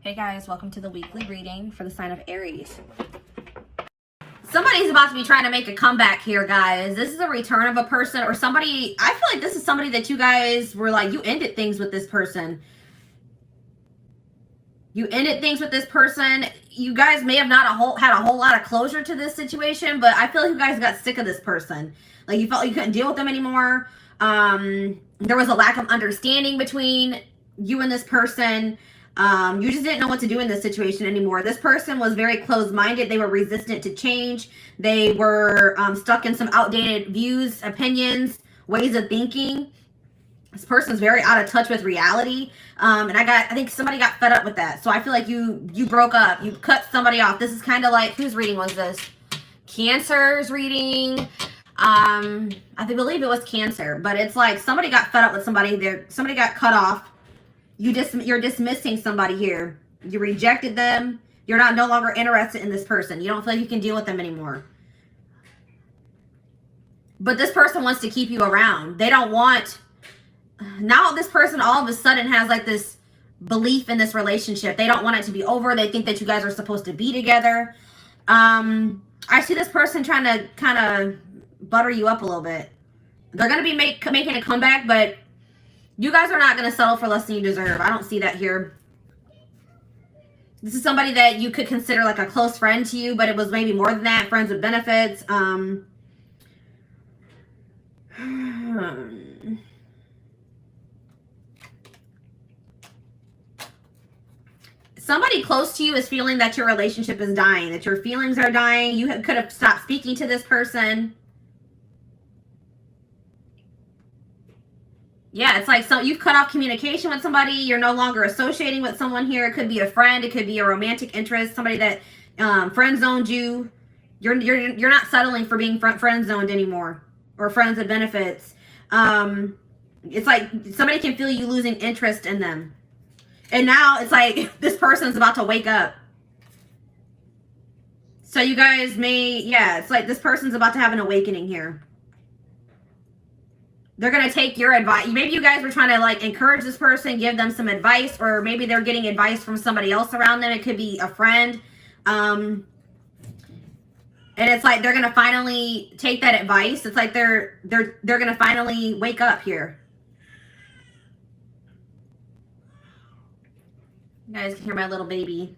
Hey guys, welcome to the weekly reading for the sign of Aries. Somebody's about to be trying to make a comeback here, guys. This is a return of a person or somebody. I feel like this is somebody that you guys were like, you ended things with this person. You ended things with this person. You guys may have not had a whole lot of closure to this situation, but I feel like you guys got sick of this person. Like you felt you couldn't deal with them anymore. There was a lack of understanding between you and this person. You just didn't know what to do in this situation anymore. This person was very closed-minded. They were resistant to change. They were stuck in some outdated views, opinions, ways of thinking. This person's very out of touch with reality. And I think somebody got fed up with that. So I feel like you broke up. You cut somebody off. This is kind of like, whose reading was this? Cancer's reading. I believe it was Cancer. But it's like somebody got fed up with somebody. Somebody got cut off. You're dismissing somebody here. You rejected them. You're no longer interested in this person. You don't feel like you can deal with them anymore. But this person wants to keep you around. They don't want... Now this person all of a sudden has like this belief in this relationship. They don't want it to be over. They think that you guys are supposed to be together. I see this person trying to kind of butter you up a little bit. They're going to be making a comeback, but you guys are not going to settle for less than you deserve. I don't see that here. This is somebody that you could consider like a close friend to you, but it was maybe more than that. Friends with benefits. Somebody close to you is feeling that your relationship is dying, that your feelings are dying. You could have stopped speaking to this person. Yeah, it's like you've cut off communication with somebody. You're no longer associating with someone here. It could be a friend. It could be a romantic interest. Somebody that friend zoned you. You're not settling for being friend zoned anymore, or friends with benefits. It's like somebody can feel you losing interest in them, and now it's like this person's about to wake up. So you guys may, yeah, it's like this person's about to have an awakening here. They're going to take your advice. Maybe you guys were trying to like encourage this person, give them some advice, or maybe they're getting advice from somebody else around them. It could be a friend. And it's like they're going to finally take that advice. It's like they're going to finally wake up here. You guys can hear my little baby.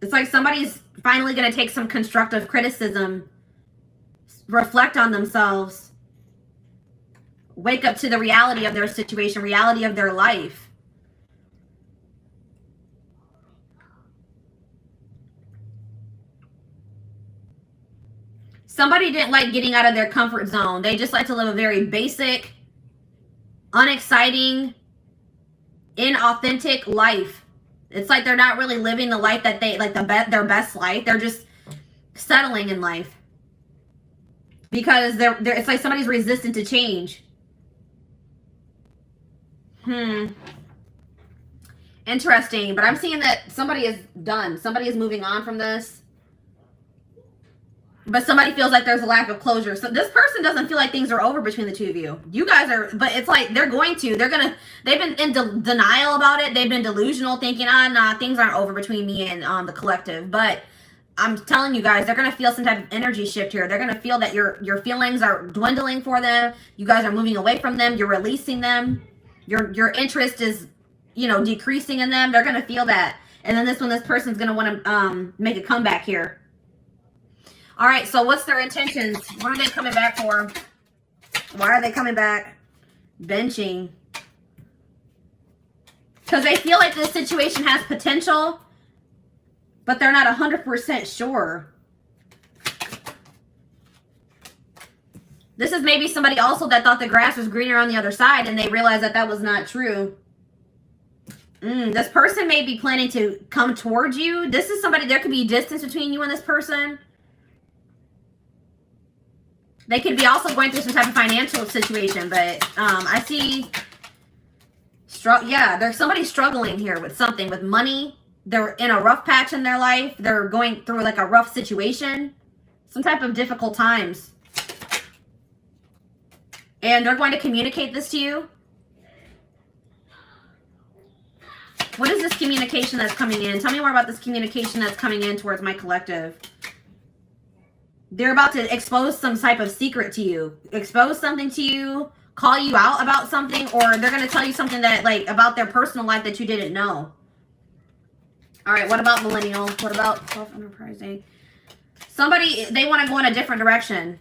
It's like somebody's finally going to take some constructive criticism, reflect on themselves, wake up to the reality of their situation, reality of their life. Somebody didn't like getting out of their comfort zone. They just like to live a very basic, unexciting, inauthentic life. It's like they're not really living the life that they like, their best life. They're just settling in life because it's like somebody's resistant to change. Interesting. But I'm seeing that somebody is done. Somebody is moving on from this. But somebody feels like there's a lack of closure. So this person doesn't feel like things are over between the two of you. You guys are, but it's like they've been in denial about it. They've been delusional, thinking, nah, things aren't over between me and the collective. But I'm telling you guys, they're going to feel some type of energy shift here. They're going to feel that your feelings are dwindling for them. You guys are moving away from them. You're releasing them. Your interest is, decreasing in them. They're going to feel that. And then this person's going to want to make a comeback here. All right, so what's their intentions? What are they coming back for? Why are they coming back? Benching. Because they feel like this situation has potential, but they're not 100% sure. This is maybe somebody also that thought the grass was greener on the other side, and they realized that that was not true. This person may be planning to come towards you. This is somebody, there could be distance between you and this person. They could be also going through some type of financial situation, but I see, there's somebody struggling here with something, with money. They're in a rough patch in their life. They're going through like a rough situation, some type of difficult times. And they're going to communicate this to you. What is this communication that's coming in? Tell me more about this communication that's coming in towards my collective. They're about to expose some type of secret to you. Expose something to you. Call you out about something. Or they're going to tell you something that, like, about their personal life that you didn't know. All right, what about millennial? What about self-enterprising? Somebody, they want to go in a different direction.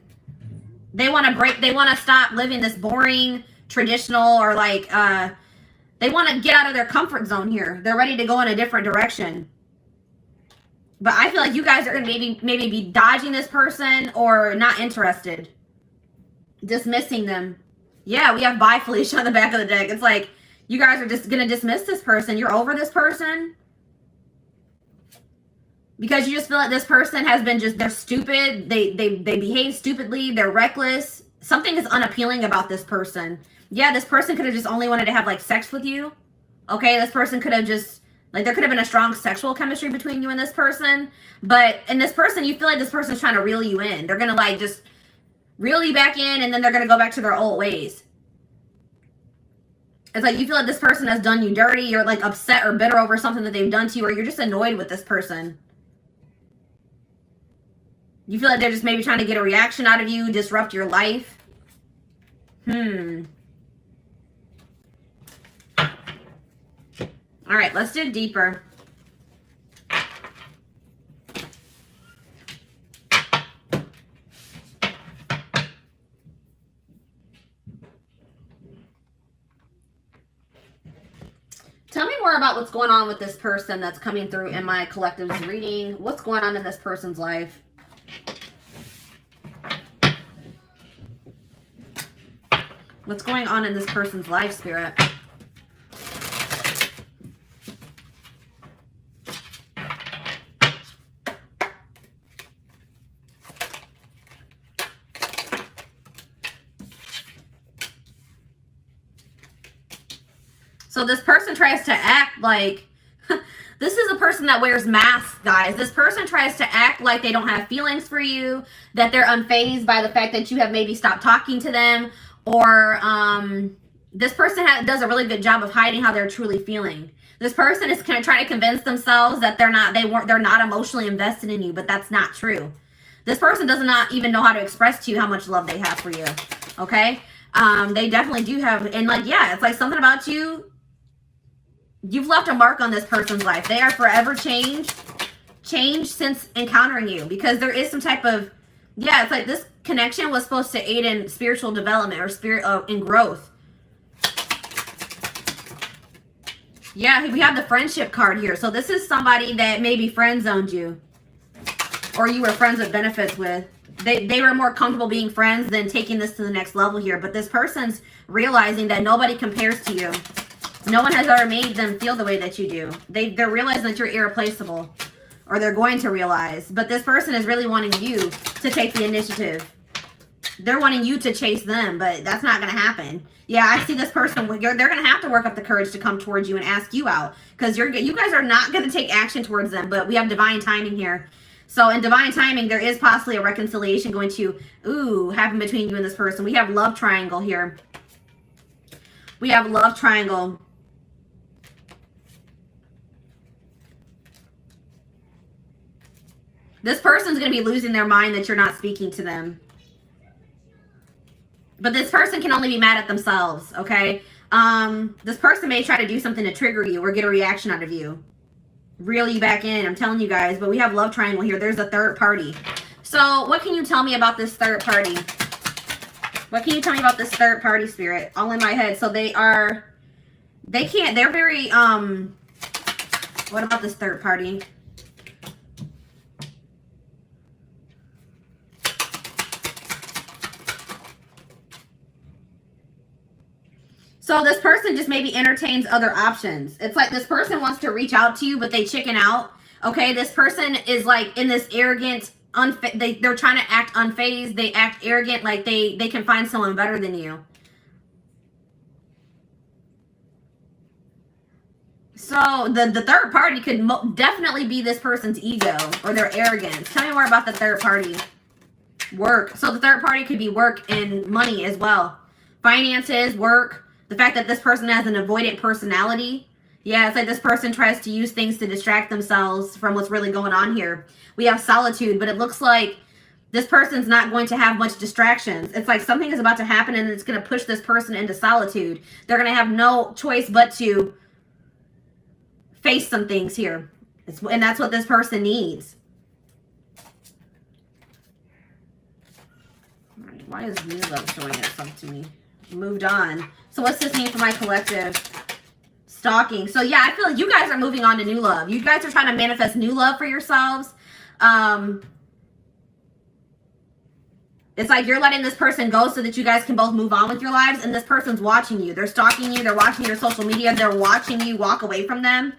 They want to break, they want to stop living this boring, traditional, or like, they want to get out of their comfort zone here. They're ready to go in a different direction. But I feel like you guys are going to maybe be dodging this person or not interested. Dismissing them. Yeah, we have bye Felicia on the back of the deck. It's like, you guys are just going to dismiss this person. You're over this person. Because you just feel like this person has been just, they're stupid. They behave stupidly. They're reckless. Something is unappealing about this person. Yeah, this person could have just only wanted to have, like, sex with you. Okay, this person could have just, like, there could have been a strong sexual chemistry between you and this person. But in this person, you feel like this person's trying to reel you in. They're going to, like, just reel you back in, and then they're going to go back to their old ways. It's like you feel like this person has done you dirty. You're, like, upset or bitter over something that they've done to you, or you're just annoyed with this person. You feel like they're just maybe trying to get a reaction out of you, disrupt your life. All right, let's dig deeper. Tell me more about what's going on with this person that's coming through in my collective's reading. What's going on in this person's life? What's going on in this person's life, Spirit? So this person tries to act like, this is a person that wears masks, guys. This person tries to act like they don't have feelings for you, that they're unfazed by the fact that you have maybe stopped talking to them, or this person does a really good job of hiding how they're truly feeling. This person is kind of trying to convince themselves that they're not emotionally invested in you, but that's not true. This person does not even know how to express to you how much love they have for you. Okay? They definitely do have, and like, yeah, it's like something about you. You've left a mark on this person's life. They are forever changed since encountering you, because there is some type of, yeah, it's like this connection was supposed to aid in spiritual development or in growth. Yeah, we have the friendship card here. So this is somebody that maybe friend zoned you, or you were friends with benefits with. They were more comfortable being friends than taking this to the next level here. But this person's realizing that nobody compares to you. No one has ever made them feel the way that you do. They're realizing that you're irreplaceable, or they're going to realize. But this person is really wanting you to take the initiative. They're wanting you to chase them, but that's not going to happen. Yeah, I see this person. They're going to have to work up the courage to come towards you and ask you out, because you guys are not going to take action towards them. But we have divine timing here. So in divine timing, there is possibly a reconciliation going to happen between you and this person. We have love triangle here. We have love triangle. This person's going to be losing their mind that you're not speaking to them. But this person can only be mad at themselves, okay? This person may try to do something to trigger you or get a reaction out of you. Reel you back in, I'm telling you guys. But we have love triangle here. There's a third party. So what can you tell me about this third party? What can you tell me about this third party, Spirit? All in my head. So they're very, what about this third party? So this person just maybe entertains other options. It's like this person wants to reach out to you, but they chicken out. Okay, this person is like in this arrogant, they're trying to act unfazed. They act arrogant, like they can find someone better than you. So the third party could definitely be this person's ego or their arrogance. Tell me more about the third party. Work. So the third party could be work and money as well. finances, work, the fact that this person has an avoidant personality. Yeah, it's like this person tries to use things to distract themselves from what's really going on here. We have solitude, but it looks like this person's not going to have much distractions. It's like something is about to happen and it's going to push this person into solitude. They're going to have no choice but to face some things here. And that's what this person needs. All right, why is new love showing itself to me? Moved on. So what's this mean for my collective? Stalking. So yeah, I feel like you guys are moving on to new love. You guys are trying to manifest new love for yourselves. It's like you're letting this person go so that you guys can both move on with your lives, and this person's watching you. They're stalking you. They're watching your social media. They're watching you walk away from them.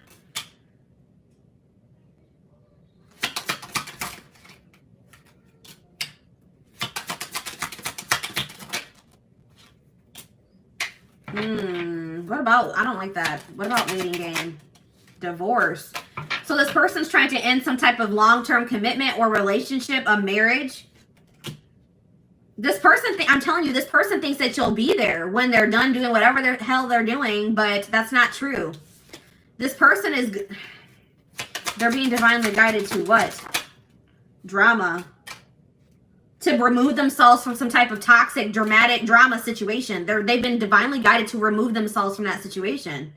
What about, I don't like that. What about waiting game? Divorce. So this person's trying to end some type of long-term commitment or relationship, a marriage. This person, I'm telling you, this person thinks that you'll be there when they're done doing whatever the hell they're doing, but that's not true. This person is, they're being divinely guided to what? Drama. To remove themselves from some type of toxic, dramatic drama situation. They've been divinely guided to remove themselves from that situation.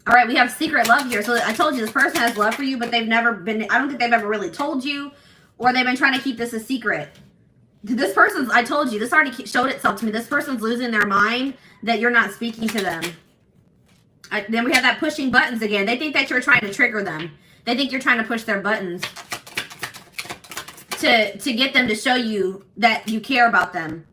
All right, we have secret love here. So I told you this person has love for you, but they've never been, I don't think they've ever really told you, or they've been trying to keep this a secret. This person's, I told you, this already showed itself to me. This person's losing their mind that you're not speaking to them. Then we have that pushing buttons again. They think that you're trying to trigger them. They think you're trying to push their buttons to get them to show you that you care about them.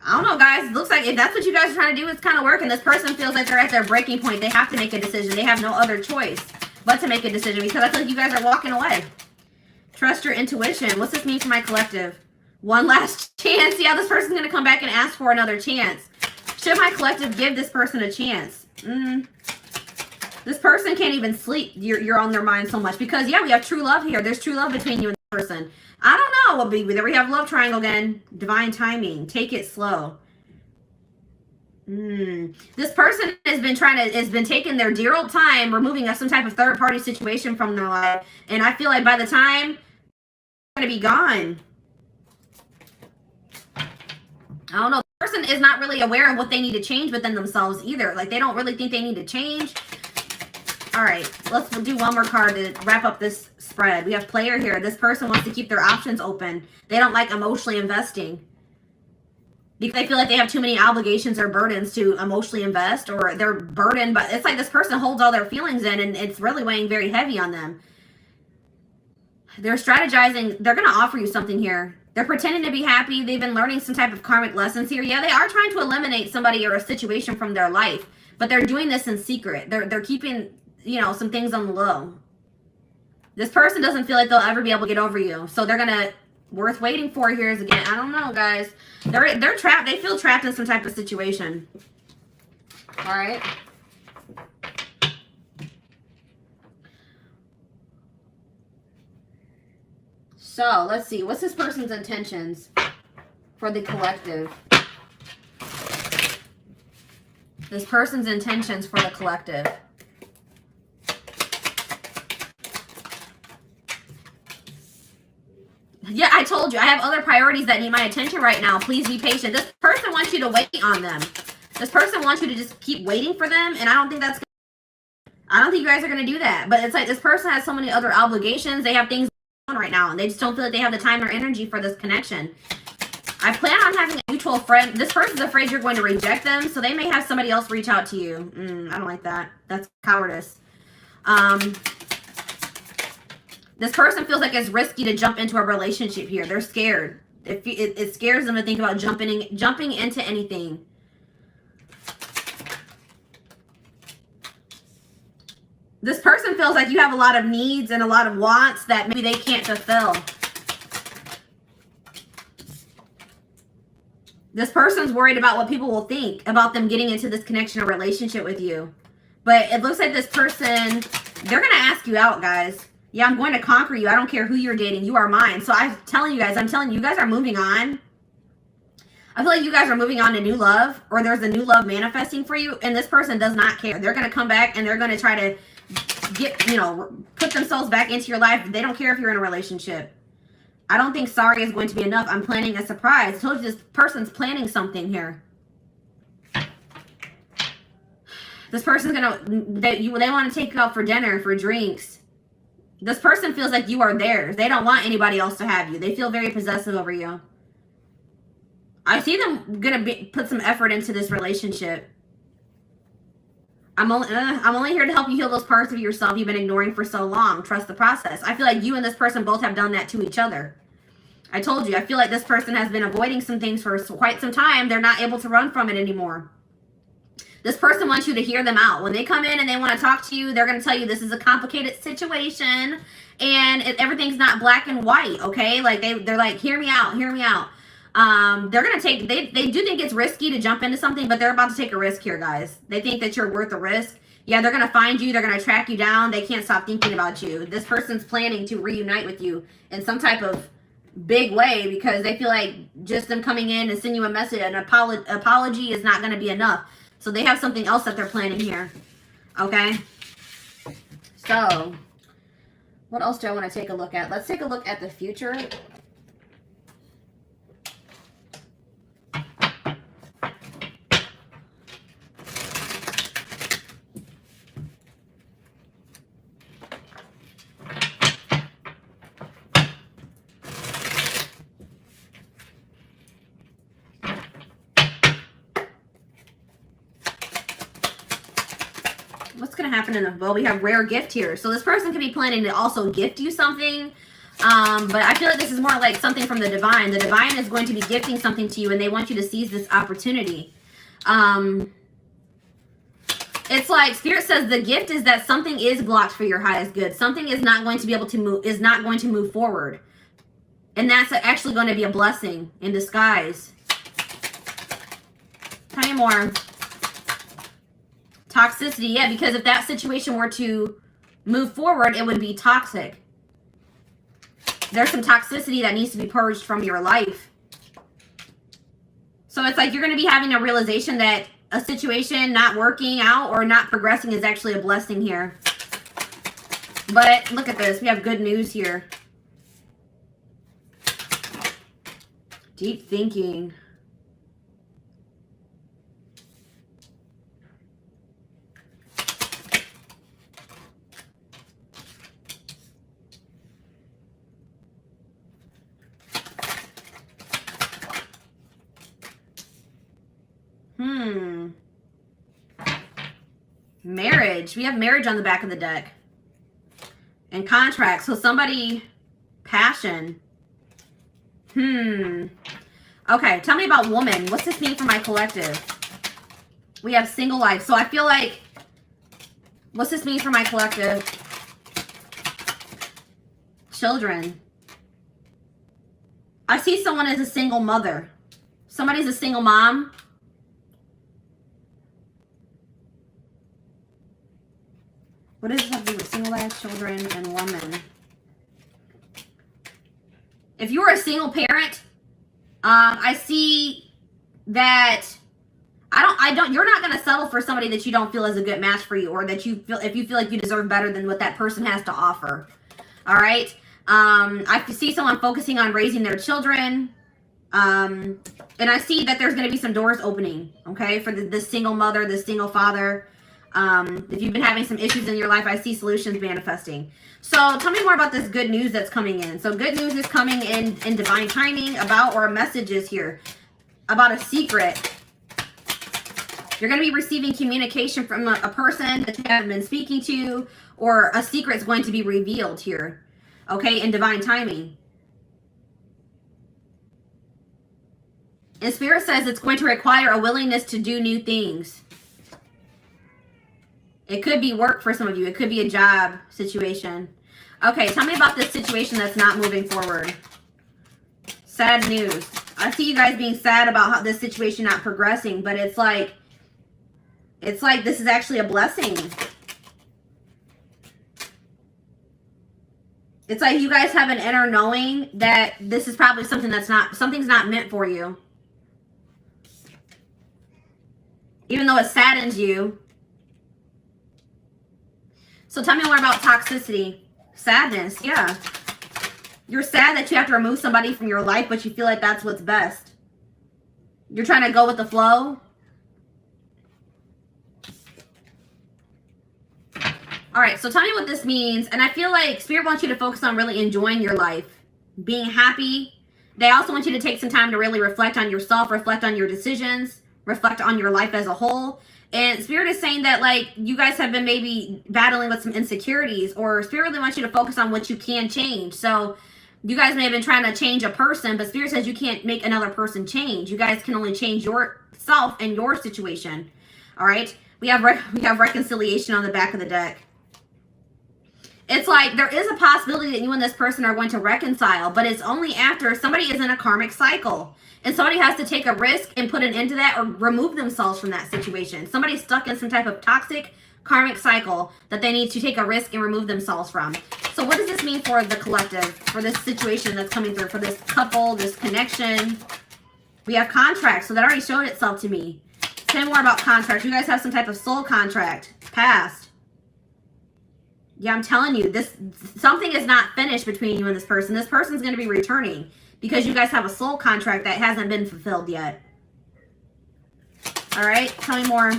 I don't know, guys. It looks like if that's what you guys are trying to do, it's kind of working. This person feels like they're at their breaking point. They have to make a decision. They have no other choice but to make a decision because I feel like you guys are walking away. Trust your intuition. What's this mean for my collective? One last chance. Yeah, this person's going to come back and ask for another chance. Should my collective give this person a chance? This person can't even sleep. You're on their mind so much because, yeah, we have true love here. There's true love between you and the person. I don't know what be there. We have love triangle again. Divine timing. Take it slow. This person has been taking their dear old time removing some type of third party situation from their life. And I feel like by the time they're going to be gone. I don't know. The person is not really aware of what they need to change within themselves either. Like they don't really think they need to change. All right, let's do one more card to wrap up this spread. We have player here. This person wants to keep their options open. They don't like emotionally investing because they feel like they have too many obligations or burdens to emotionally invest, or they're burdened. But it's like this person holds all their feelings in and it's really weighing very heavy on them. They're strategizing. They're going to offer you something here. They're pretending to be happy. They've been learning some type of karmic lessons here. Yeah, they are trying to eliminate somebody or a situation from their life, but they're doing this in secret. They're keeping, you know, some things on the low. This person doesn't feel like they'll ever be able to get over you. So they're going to, worth waiting for here is again, I don't know, guys. They're trapped. They feel trapped in some type of situation. All right. So let's see. What's this person's intentions for the collective? This person's intentions for the collective. Yeah, I told you. I have other priorities that need my attention right now. Please be patient. This person wants you to wait on them. This person wants you to just keep waiting for them, and I don't think that's gonna, I don't think you guys are going to do that. But it's like this person has so many other obligations. They have things going on right now, and they just don't feel like they have the time or energy for this connection. I plan on having a mutual friend. This person's afraid you're going to reject them, so they may have somebody else reach out to you. I don't like that. That's cowardice. This person feels like it's risky to jump into a relationship here. They're scared. It scares them to think about jumping into anything. This person feels like you have a lot of needs and a lot of wants that maybe they can't fulfill. This person's worried about what people will think about them getting into this connection or relationship with you. But it looks like this person, they're going to ask you out, guys. Yeah, I'm going to conquer you. I don't care who you're dating. You are mine. So I'm telling you guys are moving on. I feel like you guys are moving on to new love, or there's a new love manifesting for you, and this person does not care. They're going to come back and they're going to try to get, you know, put themselves back into your life. They don't care if you're in a relationship. I don't think sorry is going to be enough. I'm planning a surprise. I told you this person's planning something here. This person's going to, they want to take you out for dinner, for drinks. This person feels like you are theirs. They don't want anybody else to have you. They feel very possessive over you. I see them gonna put some effort into this relationship. I'm only here to help you heal those parts of yourself you've been ignoring for so long. Trust the process. I feel like you and this person both have done that to each other. I told you, I feel like this person has been avoiding some things for quite some time. They're not able to run from it anymore. This person wants you to hear them out. When they come in and they want to talk to you, they're going to tell you this is a complicated situation and everything's not black and white, okay? Like they're like, hear me out, hear me out. They're going to take, they do think it's risky to jump into something, but they're about to take a risk here, guys. They think that you're worth the risk. Yeah, they're going to find you. They're going to track you down. They can't stop thinking about you. This person's planning to reunite with you in some type of big way because they feel like just them coming in and sending you a message, an apology is not going to be enough. So they have something else that they're planning here. Okay. So what else do I want to take a look at? Let's take a look at the future. What's going to happen in the, well, we have rare gift here. So this person could be planning to also gift you something. But I feel like this is more like something from the divine. The divine is going to be gifting something to you and they want you to seize this opportunity. It's like Spirit says the gift is that something is blocked for your highest good. Something is not going to be able to move, is not going to move forward. And that's actually going to be a blessing in disguise. Tell me more. Toxicity, yeah, because if that situation were to move forward, it would be toxic. There's some toxicity that needs to be purged from your life. So it's like you're going to be having a realization that a situation not working out or not progressing is actually a blessing here. But look at this. We have good news here. Deep thinking. Marriage. We have marriage on the back of the deck. And contract. So somebody, passion. Okay, tell me about woman. What's this mean for my collective? We have single life. So I feel like, what's this mean for my collective? Children. I see someone as a single mother. Somebody's a single mom. What does this have to do with single life, children, and woman? If you're a single parent, I see that you're not going to settle for somebody that you don't feel is a good match for you, or that you feel, if you feel like you deserve better than what that person has to offer. All right. I see someone focusing on raising their children. And I see that there's going to be some doors opening, okay, for the single mother, the single father. If you've been having some issues in your life, I see solutions manifesting. So tell me more about this good news that's coming in. So good news is coming in divine timing about, or messages here about a secret. You're going to be receiving communication from a person that you haven't been speaking to, or a secret is going to be revealed here, okay, in divine timing. And Spirit says it's going to require a willingness to do new things. It could be work for some of you. It could be a job situation. Okay, tell me about this situation that's not moving forward. Sad news. I see you guys being sad about how this situation not progressing, but it's like this is actually a blessing. It's like you guys have an inner knowing that this is probably something's not meant for you. Even though it saddens you. So tell me more about toxicity. Sadness, yeah. You're sad that you have to remove somebody from your life, but you feel like that's what's best. You're trying to go with the flow. All right, so tell me what this means. And I feel like Spirit wants you to focus on really enjoying your life, being happy. They also want you to take some time to really reflect on yourself, reflect on your decisions, reflect on your life as a whole. And Spirit is saying that, like, you guys have been maybe battling with some insecurities, or Spirit really wants you to focus on what you can change. So you guys may have been trying to change a person, but Spirit says you can't make another person change. You guys can only change yourself and your situation. All right? We have reconciliation on the back of the deck. It's like there is a possibility that you and this person are going to reconcile, but it's only after somebody is in a karmic cycle. And somebody has to take a risk and put an end to that or remove themselves from that situation. Somebody's stuck in some type of toxic karmic cycle that they need to take a risk and remove themselves from. So what does this mean for the collective, for this situation that's coming through, for this couple, this connection? We have contracts, so that already showed itself to me. Tell me more about contracts. You guys have some type of soul contract, past. Yeah, I'm telling you, something is not finished between you and this person. This person's going to be returning because you guys have a soul contract that hasn't been fulfilled yet. All right, tell me more.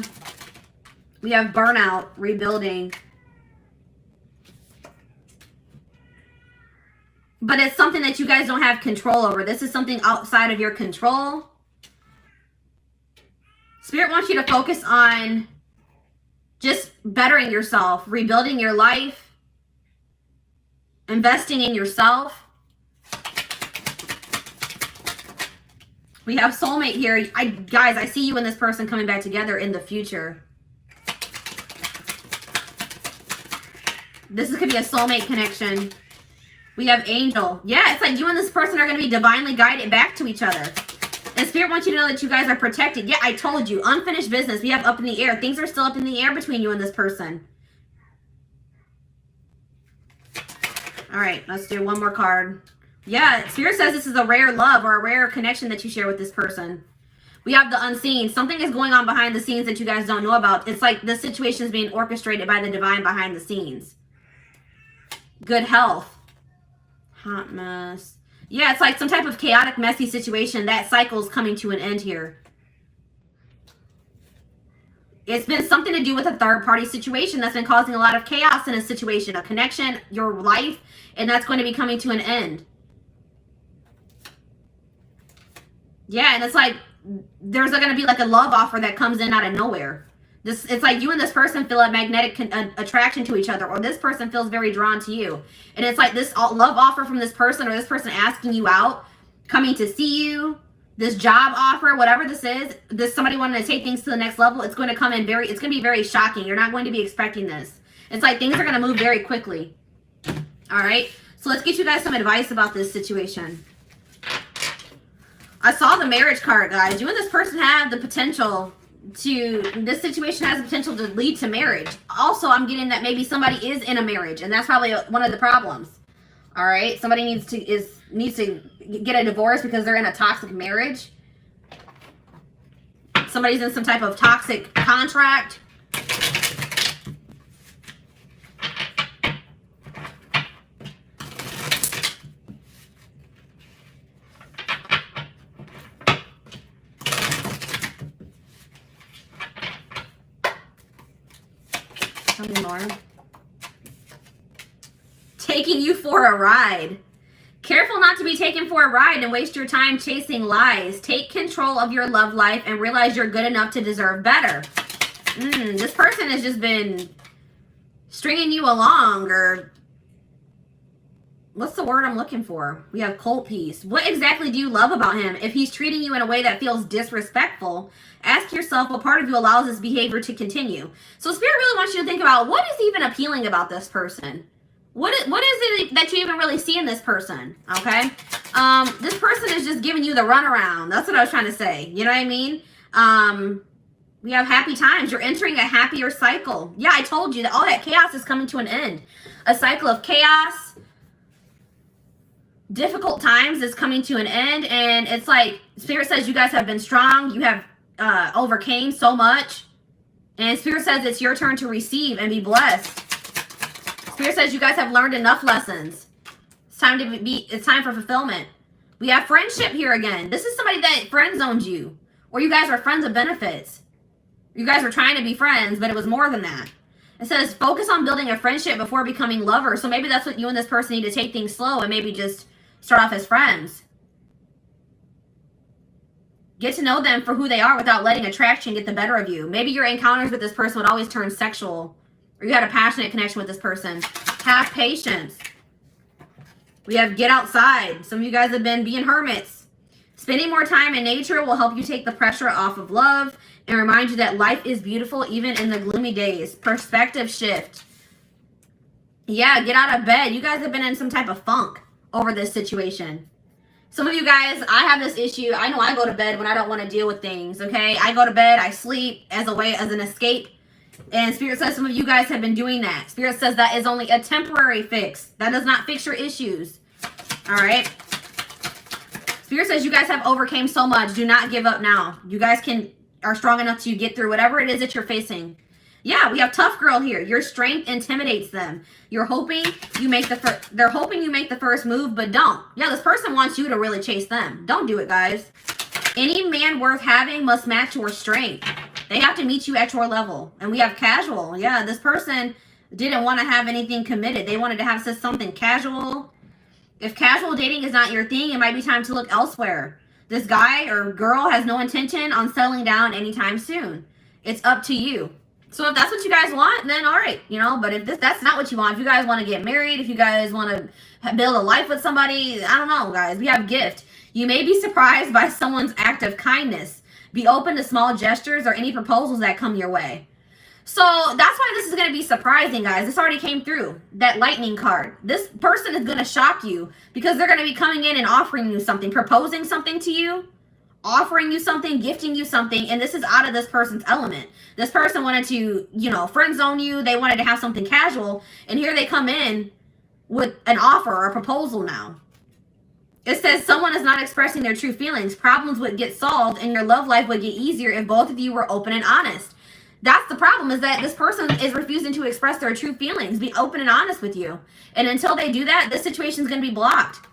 We have burnout, rebuilding. But it's something that you guys don't have control over. This is something outside of your control. Spirit wants you to focus on just bettering yourself, rebuilding your life, investing in yourself. We have soulmate here. Guys, I see you and this person coming back together in the future. This could be a soulmate connection. We have angel. Yeah, it's like you and this person are going to be divinely guided back to each other. And Spirit wants you to know that you guys are protected. Yeah, I told you. Unfinished business. We have up in the air. Things are still up in the air between you and this person. All right, let's do one more card. Yeah, Spirit says this is a rare love or a rare connection that you share with this person. We have the unseen. Something is going on behind the scenes that you guys don't know about. It's like the situation is being orchestrated by the divine behind the scenes. Good health. Hot mess. Yeah, it's like some type of chaotic, messy situation. That cycle is coming to an end here. It's been something to do with a third-party situation that's been causing a lot of chaos in a situation, a connection, your life, and that's going to be coming to an end. Yeah, and it's like there's going to be like a love offer that comes in out of nowhere. It's like you and this person feel a magnetic attraction to each other, or this person feels very drawn to you. And it's like this love offer from this person, or this person asking you out, coming to see you, this job offer, whatever this is, somebody wanting to take things to the next level. It's going to come in it's going to be very shocking. You're not going to be expecting this. It's like things are going to move very quickly. All right. So let's get you guys some advice about this situation. I saw the marriage card, guys. You and this person have the potential this situation has the potential to lead to marriage. Also, I'm getting that maybe somebody is in a marriage, and that's probably one of the problems. All right, somebody needs to get a divorce because they're in a toxic marriage. Somebody's in some type of toxic contract. Tell me more. Taking you for a ride. Careful not to be taken for a ride and waste your time chasing lies. Take control of your love life and realize you're good enough to deserve better. This person has just been stringing you along, or what's the word I'm looking for? We have cold piece. What exactly do you love about him? If he's treating you in a way that feels disrespectful, ask yourself what part of you allows this behavior to continue. So Spirit really wants you to think about what is even appealing about this person. What is it that you even really see in this person? Okay. This person is just giving you the runaround. That's what I was trying to say. You know what I mean? We have happy times. You're entering a happier cycle. Yeah, I told you that all that chaos is coming to an end. A cycle of chaos, difficult times is coming to an end, and it's like Spirit says you guys have been strong. You have overcame so much, and Spirit says it's your turn to receive and be blessed. Spirit says you guys have learned enough lessons. It's time to be. It's time for fulfillment. We have friendship here again. This is somebody that friend zoned you, or you guys are friends of benefits. You guys were trying to be friends, but it was more than that. It says focus on building a friendship before becoming lovers. So maybe that's what you and this person need to take things slow and maybe just start off as friends. Get to know them for who they are without letting attraction get the better of you. Maybe your encounters with this person would always turn sexual, or you had a passionate connection with this person. Have patience. We have get outside. Some of you guys have been being hermits. Spending more time in nature will help you take the pressure off of love and remind you that life is beautiful even in the gloomy days. Perspective shift. Yeah, get out of bed. You guys have been in some type of funk over this situation. Some of you guys, I have this issue. I know I go to bed when I don't want to deal with things, okay? I go to bed, I sleep as a way, as an escape. And Spirit says some of you guys have been doing that. Spirit says that is only a temporary fix. That does not fix your issues. All right? Spirit says you guys have overcame so much. Do not give up now. You guys are strong enough to get through whatever it is that you're facing. Yeah, we have tough girl here. Your strength intimidates them. You're hoping you make they're hoping you make the first move, but don't. Yeah, this person wants you to really chase them. Don't do it, guys. Any man worth having must match your strength. They have to meet you at your level. And we have casual. Yeah, this person didn't want to have anything committed. They wanted to have something casual. If casual dating is not your thing, it might be time to look elsewhere. This guy or girl has no intention on settling down anytime soon. It's up to you. So if that's what you guys want, then all right, you know, but if that's not what you want, if you guys want to get married, if you guys want to build a life with somebody, I don't know, guys, we have gift. You may be surprised by someone's act of kindness. Be open to small gestures or any proposals that come your way. So that's why this is going to be surprising, guys. This already came through, that lightning card. This person is going to shock you because they're going to be coming in and offering you something, proposing something to you, offering you something, gifting you something, and this is out of this person's element. This person wanted to, you know, friend zone you. They wanted to have something casual, and here they come in with an offer or a proposal now. It says someone is not expressing their true feelings. Problems would get solved, and your love life would get easier if both of you were open and honest. That's the problem, is that this person is refusing to express their true feelings, be open and honest with you. And until they do that, this situation is going to be blocked.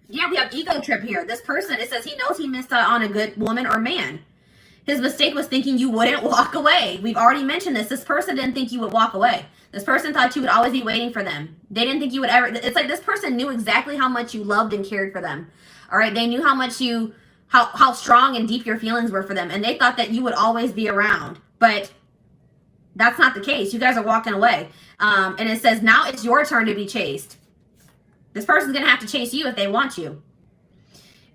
Yeah, we have ego trip here. This person, it says he knows he missed out on a good woman or man. His mistake was thinking you wouldn't walk away. We've already mentioned this. This person didn't think you would walk away. This person thought you would always be waiting for them. They didn't think you would ever. It's like this person knew exactly how much you loved and cared for them. All right, they knew how much how strong and deep your feelings were for them, and they thought that you would always be around. But that's not the case. You guys are walking away. And it says now it's your turn to be chased. This person's going to have to chase you if they want you.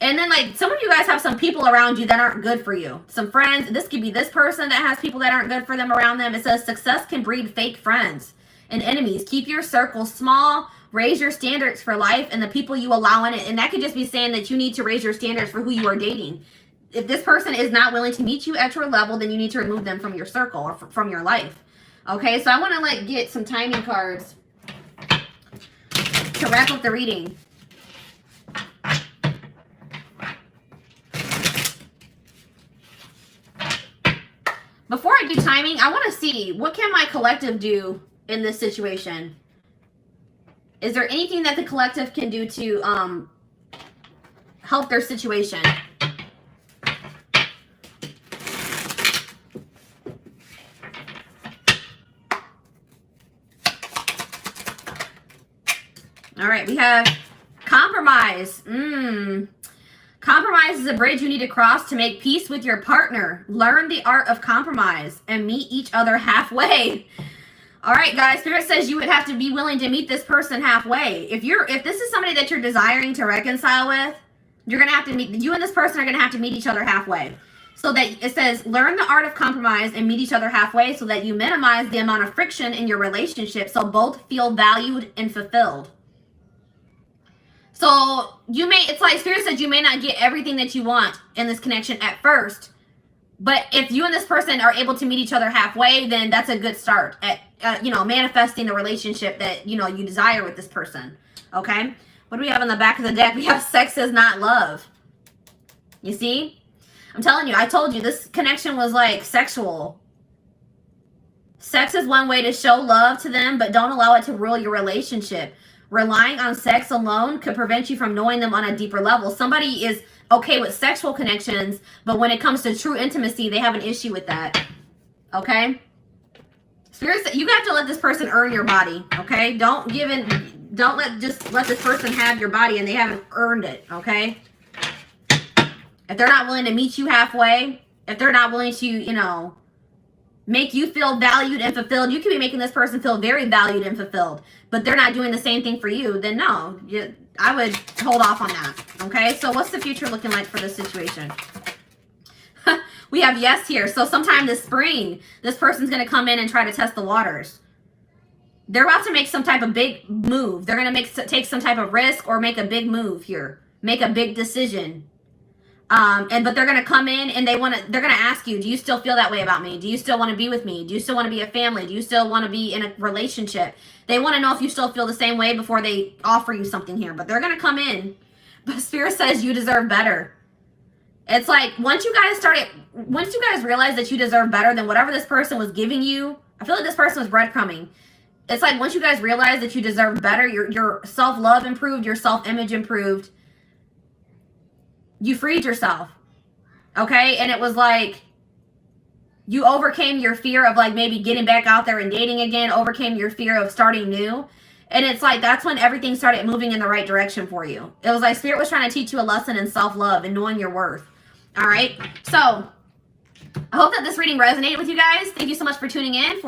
And then, like, some of you guys have some people around you that aren't good for you. Some friends. This could be this person that has people that aren't good for them around them. It says success can breed fake friends and enemies. Keep your circle small. Raise your standards for life and the people you allow in it. And that could just be saying that you need to raise your standards for who you are dating. If this person is not willing to meet you at your level, then you need to remove them from your circle or from your life. Okay, so I want to, like, get some timing cards to wrap up the reading. Before I do timing, I want to see, what can my collective do in this situation? Is there anything that the collective can do to help their situation? All right, we have compromise. Compromise is a bridge you need to cross to make peace with your partner. Learn the art of compromise and meet each other halfway. All right, guys, Spirit says you would have to be willing to meet this person halfway. If this is somebody that you're desiring to reconcile with, you're going to have to meet, you and this person are going to have to meet each other halfway. So that it says, learn the art of compromise and meet each other halfway so that you minimize the amount of friction in your relationship so both feel valued and fulfilled. So it's like Spirit said, you may not get everything that you want in this connection at first, but if you and this person are able to meet each other halfway, then that's a good start at, manifesting the relationship that, you desire with this person. Okay. What do we have on the back of the deck? We have sex is not love. You see? I'm telling you, I told you this connection was like sexual. Sex is one way to show love to them, but don't allow it to rule your relationship. Relying on sex alone could prevent you from knowing them on a deeper level. Somebody is okay with sexual connections, but when it comes to true intimacy, they have an issue with that. Okay? Spirits, you have to let this person earn your body. Okay? Don't let this person have your body and they haven't earned it. Okay? If they're not willing to meet you halfway, if they're not willing to, you know, make you feel valued and fulfilled, you can be making this person feel very valued and fulfilled, but they're not doing the same thing for you, then no, I would hold off on that. Okay, so what's the future looking like for this situation? We have yes here. So sometime this spring, this person's going to come in and try to test the waters. They're about to make some type of big move. They're going to take some type of risk or make a big move here, make a big decision. But they're gonna come in and they're gonna ask you, do you still feel that way about me? Do you still want to be with me? Do you still want to be a family? Do you still want to be in a relationship? They want to know if you still feel the same way before they offer you something here. But they're gonna come in. But Spirit says you deserve better. It's like once you guys realize that you deserve better than whatever this person was giving you. I feel like this person was breadcrumbing. It's like once you guys realize that you deserve better, your self-love improved, your self-image improved. You freed yourself, okay? And it was like you overcame your fear of like maybe getting back out there and dating again, overcame your fear of starting new. And it's like that's when everything started moving in the right direction for you. It was like Spirit was trying to teach you a lesson in self-love and knowing your worth. All right? So I hope that this reading resonated with you guys. Thank you so much for tuning in.